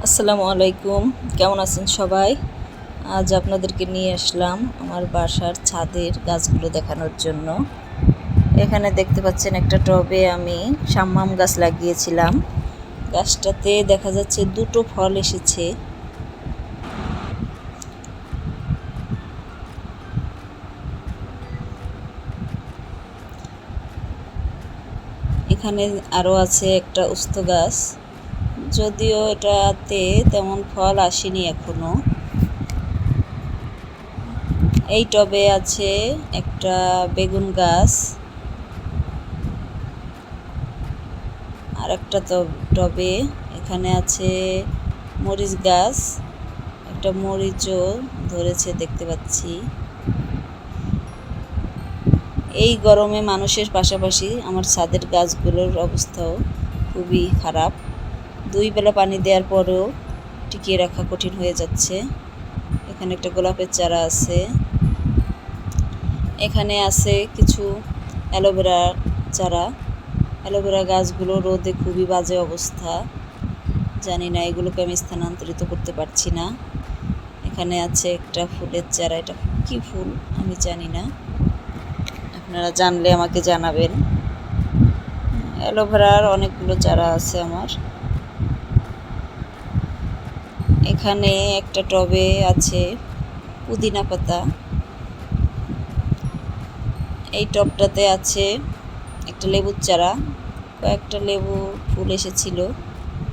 আসসালামু আলাইকুম, কেমন আছেন সবাই? আজ আপনাদেরকে নিয়ে আসলাম আমার বাসার ছাদের গাছগুলো দেখানোর জন্য। এখানে দেখতে পাচ্ছেন একটা টবে আমি শাম্মাম গাছ লাগিয়েছিলাম। গাছটাতে দেখা যাচ্ছে দুটো ফল এসেছে। এখানে আরও আছে একটা উস্ত গাছ, যদিও এটাতে তেমন ফল আসেনি এখনো। এই টবে আছে একটা বেগুন গাছ, আর একটা টবে এখানে আছে মরিচ গাছ, একটা মরিচও ধরেছে দেখতে পাচ্ছি। এই গরমে মানুষের পাশাপাশি আমার ছাদের গাছগুলোর অবস্থাও খুবই খারাপ। 2 বেলা পানি দেওয়ার পরেও টিকিয়ে রাখা কঠিন হয়ে যাচ্ছে। এখানে একটা গোলাপের চারা আছে। এখানে আছে কিছু অ্যালোভেরা চারা। অ্যালোভেরা গাছগুলো রোদে খুবই বাজে অবস্থা, জানি না এগুলোকে আমি স্থানান্তরিত করতে পারছি না। এখানে আছে একটা ফুলের চারা, এটা কি ফুল আমি জানি না, আপনারা জানলে আমাকে জানাবেন। অ্যালোভেরার অনেকগুলো চারা আছে আমার। এখানে একটা টবে আছে পুদিনা পাতা। এই টবটাতে আছে একটা লেবুর চারা, কয়েকটা লেবু ফুল এসেছিল,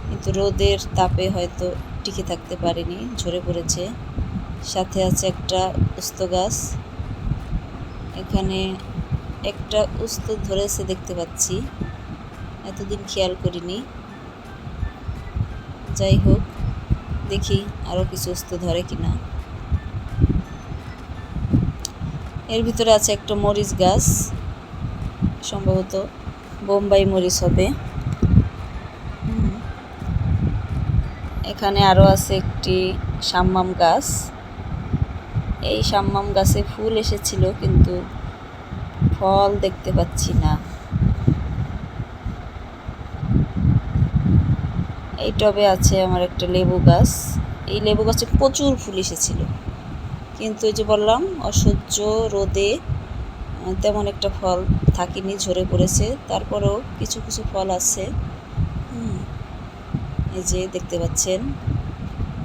কিন্তু রোদের তাপে হয়তো টিকে থাকতে পারেনি, ঝরে পড়েছে। সাথে আছে একটা উস্ত গাছ। এখানে একটা উস্ত ধরেছে দেখতে পাচ্ছি, এতদিন খেয়াল করিনি। যাই হোক, দেখি আরও কিছু উস্ত ধরে কিনা। এর ভিতরে আছে একটা মরিচ গাছ, সম্ভবত বোম্বাই মরিচ হবে। এখানে আরও আছে একটি শাম্মাম গাছ। এই শাম্মাম গাছে ফুল এসেছিল, কিন্তু ফল দেখতে পাচ্ছি না। এই টবে আছে আমার একটা লেবু গাছ। এই লেবু গাছে প্রচুর ফুল এসেছিল, কিন্তু এই যে বললাম অসহ্য রোদে তেমন একটা ফল থাকেনি, ঝরে পড়েছে। তারপরেও কিছু কিছু ফল আছে। এই যে দেখতে পাচ্ছেন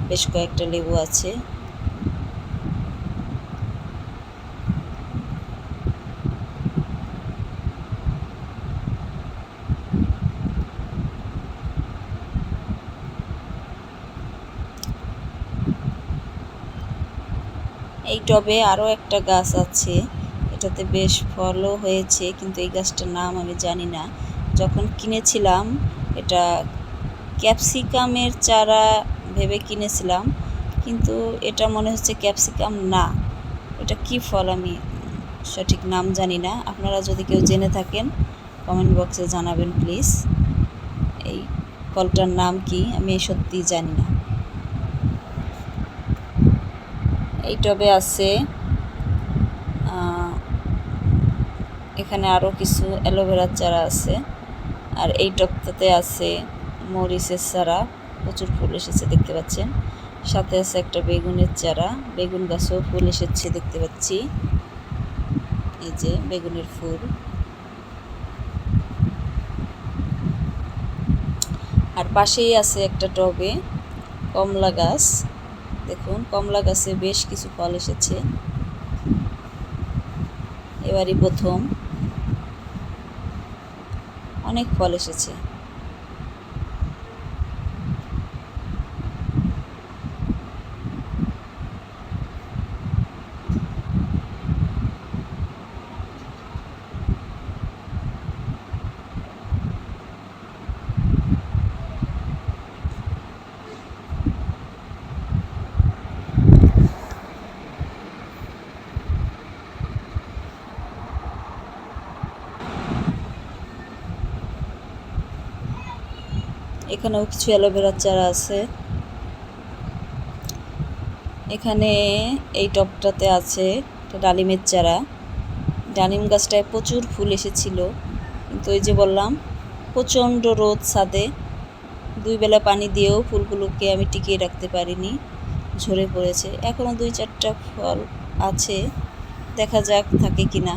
বেশ কয়েকটা লেবু আছে। এই টবে আরও একটা গাছ আছে, এটাতে বেশ ফলও হয়েছে, কিন্তু এই গাছটার নাম আমি জানি না। যখন কিনেছিলাম এটা ক্যাপসিকামের চারা ভেবে কিনেছিলাম, কিন্তু এটা মনে হচ্ছে ক্যাপসিকাম না। এটা কি ফল আমি সঠিক নাম জানি না। আপনারা যদি কেউ জেনে থাকেন কমেন্ট বক্সে জানাবেন প্লিজ। এই ফলটার নাম কি আমি সত্যিই জানি না। এই টবে আছে এখানে আরও কিছু অ্যালোভেরার চারা আছে, আর এই টবটাতে আছে মরিচের চারা, প্রচুর ফুল এসেছে দেখতে পাচ্ছেন। সাথে আছে একটা বেগুনের চারা, বেগুন গাছেও ফুল এসেছে দেখতে পাচ্ছি। এই যে বেগুনের ফুল। আর পাশেই আছে একটা টবে কমলা গাছ। দেখুন কমলা গাছে বেশ কিছু ফল এসেছে, এবারই প্রথম অনেক ফল এসেছে। এখানেও কিছু অ্যালোভেরার চারা আছে। এখানে এই টবটাতে আছে একটা ডালিমের চারা। ডালিম গাছটায় প্রচুর ফুল এসেছিল, কিন্তু ওই যে বললাম প্রচণ্ড রোদ ছাদে, 2 বেলা পানি দিয়েও ফুলগুলোকে আমি টিকিয়ে রাখতে পারিনি, ঝরে পড়েছে। এখনও 2-4টা ফল আছে, দেখা যাক থাকে কিনা।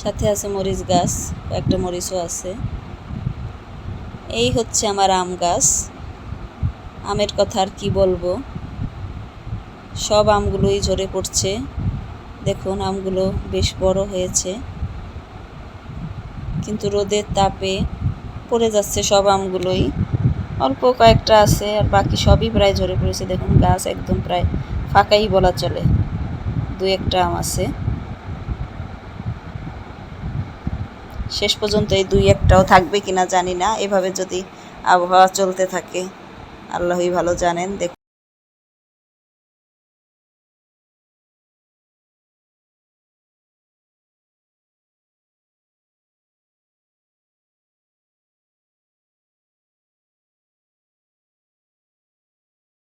সাথে আছে মরিচ গাছ, একটা মরিচও আছে। এই হচ্ছে আমার আম গাছ। আমের কথা আর কি বলবো, সব আমগুলোই ঝরে পড়ছে। দেখুন আমগুলো বেশ বড় হয়েছে, কিন্তু রোদের তাপে পড়ে যাচ্ছে সব আমগুলোই। অল্প কয়েকটা আছে, আর বাকি সবই প্রায় ঝরে পড়েছে। দেখুন গাছ একদম প্রায় ফাঁকাই বলা চলে, 2-1টা আম আছে। শেষ পর্যন্ত এই 2-1টাও থাকবে কিনা জানি না। এভাবে যদি আবহাওয়া চলতে থাকে আল্লাহই ভালো জানেন। দেখুন